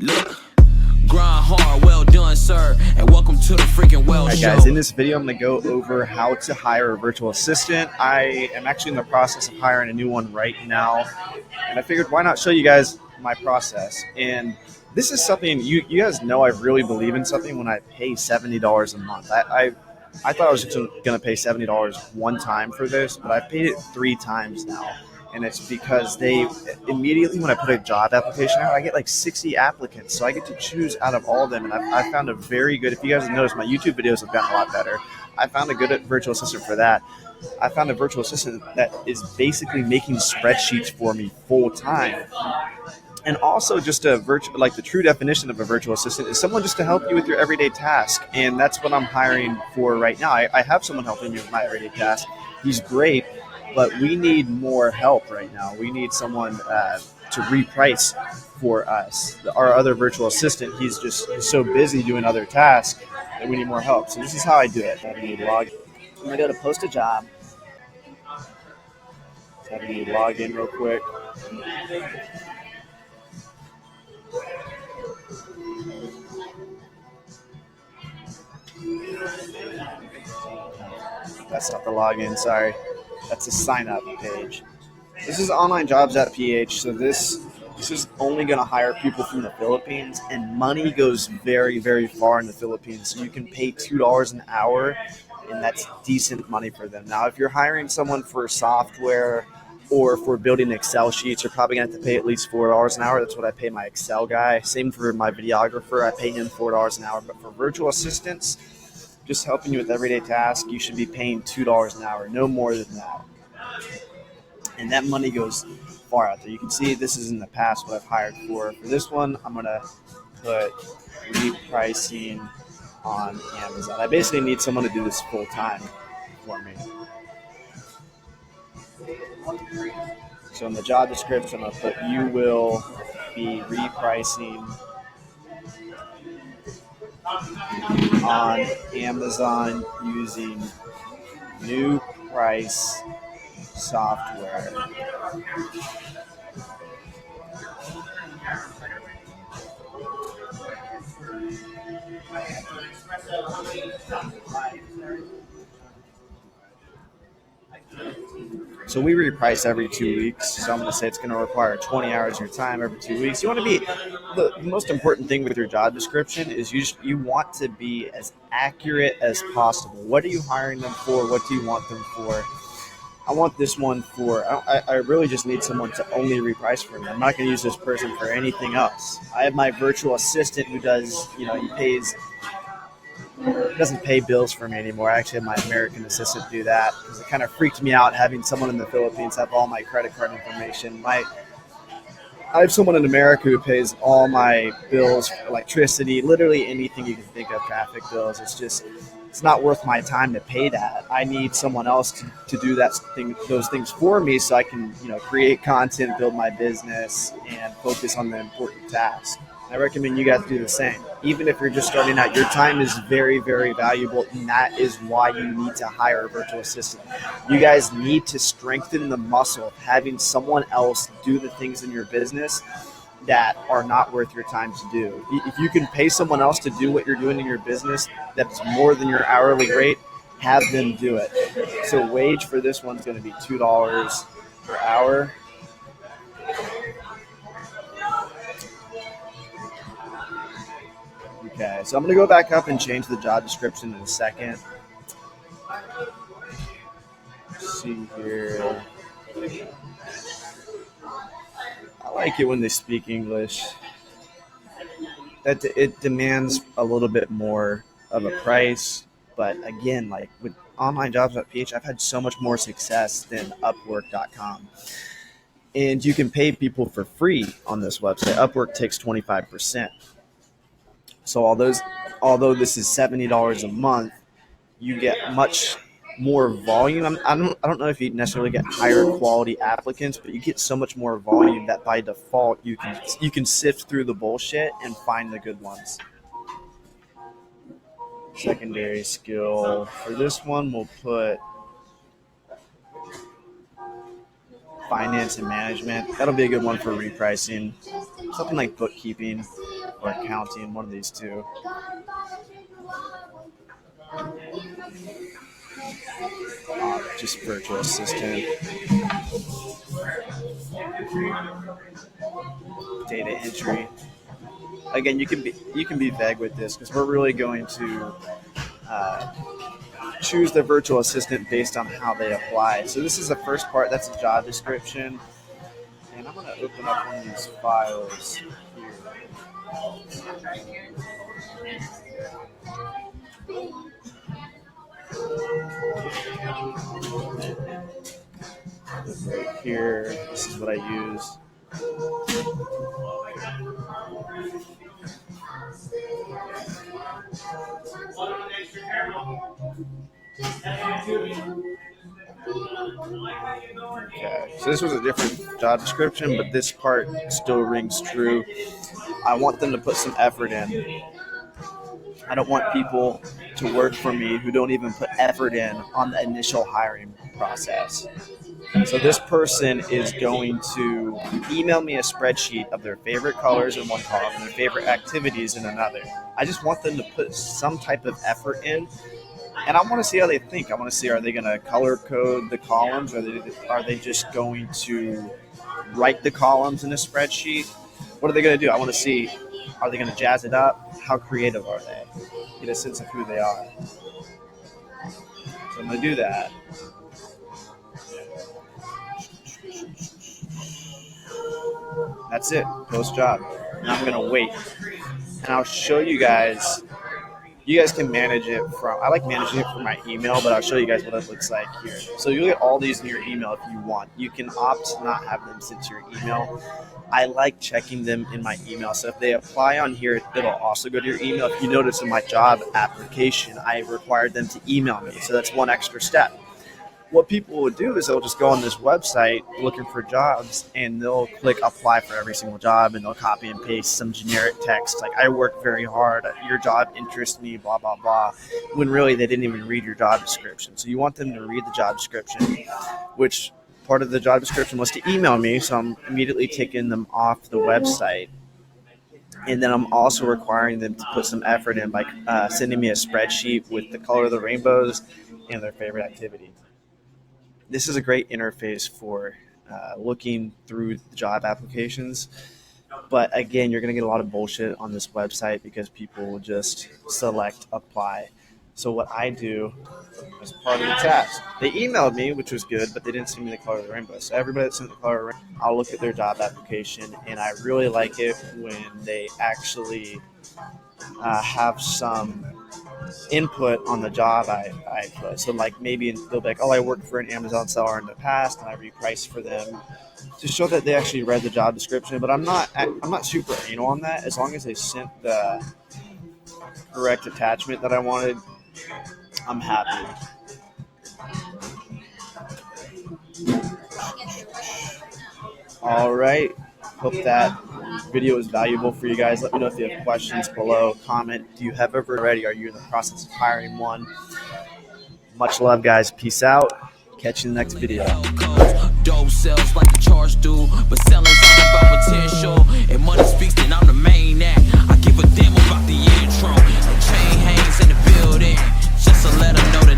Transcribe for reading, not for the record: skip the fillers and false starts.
Look, grind hard, well done, sir, and welcome to the freaking well show. Alright guys, in this video I'm going to go over how to hire a virtual assistant. I am actually in the process of hiring a new one right now, and I figured why not show you guys my process. And this is something, you guys know I really believe in something when I pay $70 a month. I thought I was just going to pay $70 one time for this, but I've paid it 3 times now. And it's because they immediately, when I put a job application out, I get like 60 applicants. So I get to choose out of all of them. And I found a very good, if you guys have noticed, my YouTube videos have gotten a lot better. I found a good virtual assistant for that. I found a virtual assistant that is basically making spreadsheets for me full time. And also just like the true definition of a virtual assistant is someone just to help you with your everyday task. And that's what I'm hiring for right now. I have someone helping me with my everyday task. He's great. But we need more help right now. We need someone to reprice for us. Our other virtual assistant, he's so busy doing other tasks that we need more help. So this is how I do it. I'm going to go to post a job. Have me log in real quick. That's not the login, sorry. That's a sign up page. This is onlinejobs.ph, so this is only going to hire people from the Philippines, and money goes very, very far in the Philippines. So you can pay $2 an hour, and that's decent money for them. Now, if you're hiring someone for software or for building Excel sheets, you're probably going to have to pay at least $4 an hour. That's what I pay my Excel guy. Same for my videographer. I pay him $4 an hour. But for virtual assistants, just helping you with everyday tasks, you should be paying $2 an hour, no more than that. And that money goes far out there. You can see this is in the past what I've hired for. For this one, I'm going to put repricing on Amazon. I basically need someone to do this full time for me. So in the job description, I'm going to put you will be repricing on Amazon using new price software. So we reprice every 2 weeks. So I'm going to say it's going to require 20 hours of your time every 2 weeks. You want to be, the most important thing with your job description is you want to be as accurate as possible. What are you hiring them for? What do you want them for? I want this one for, I really just need someone to only reprice for me. I'm not going to use this person for anything else. I have my virtual assistant who does, he doesn't pay bills for me anymore. I actually have my American assistant do that because it kind of freaked me out having someone in the Philippines have all my credit card information. I have someone in America who pays all my bills, electricity, literally anything you can think of, traffic bills. It's not worth my time to pay that. I need someone else to do those things for me so I can, create content, build my business, and focus on the important tasks. I recommend you guys do the same. Even if you're just starting out, your time is very, very valuable, and that is why you need to hire a virtual assistant. You guys need to strengthen the muscle of having someone else do the things in your business that are not worth your time to do. If you can pay someone else to do what you're doing in your business that's more than your hourly rate, have them do it. So wage for this one's going to be $2 per hour. Okay, so I'm going to go back up and change the job description in a second. Let's see here. I like it when they speak English. That it demands a little bit more of a price, but again, like with onlinejobs.ph, I've had so much more success than Upwork.com. And you can pay people for free on this website. Upwork takes 25%. So although this is $70 a month, you get much more volume. I don't know if you necessarily get higher quality applicants, but you get so much more volume that by default you can sift through the bullshit and find the good ones. Secondary skill for this one, we'll put finance and management. That'll be a good one for repricing. Something like bookkeeping. or accounting, one of these two. Just virtual assistant, data entry. Again, you can be vague with this because we're really going to choose the virtual assistant based on how they apply. So this is the first part. That's a job description, and I'm going to open up one of these files here. Right here, this is what I use. Okay, so this was a different job description, but this part still rings true. I want them to put some effort in. I don't want people to work for me who don't even put effort in on the initial hiring process. So this person is going to email me a spreadsheet of their favorite colors in one column and their favorite activities in another. I just want them to put some type of effort in, and I want to see how they think. I want to see, are they going to color code the columns, or are they just going to write the columns in a spreadsheet? What are they going to do? I want to see, are they going to jazz it up? How creative are they? Get a sense of who they are. So I'm going to do that. That's it, post job. And I'm gonna wait. And I'll show you guys. You guys can manage it I like managing it from my email, but I'll show you guys what it looks like here. So you'll get all these in your email if you want. You can opt to not have them sent to your email. I like checking them in my email. So if they apply on here, it'll also go to your email. If you notice in my job application, I required them to email me. So that's one extra step. What people will do is they'll just go on this website looking for jobs, and they'll click apply for every single job, and they'll copy and paste some generic text like, I work very hard, your job interests me, blah, blah, blah, when really they didn't even read your job description. So you want them to read the job description, which part of the job description was to email me, so I'm immediately taking them off the website. And then I'm also requiring them to put some effort in by sending me a spreadsheet with the color of the rainbows and their favorite activity. This is a great interface for looking through the job applications. But again, you're going to get a lot of bullshit on this website because people will just select apply. So what I do as part of the task, they emailed me, which was good, but they didn't send me the color of the rainbow. So everybody that sent the color of the rainbow, I'll look at their job application, and I really like it when they actually have some input on the job I put. So like maybe they'll be like, oh, I worked for an Amazon seller in the past and I repriced for them, to show that they actually read the job description. But I'm not super anal on that. As long as they sent the correct attachment that I wanted, I'm happy. All right. Hope that video is valuable for you guys. Let me know if you have questions below. Comment. Do you have ever already? Are you in the process of hiring one? Much love, guys. Peace out. Catch you in the next video. Dope sells like the charge do, but selling's all about potential. And money speaks, then I'm the main act. I give a damn about the intro. The chain hangs in the building, just to let them know the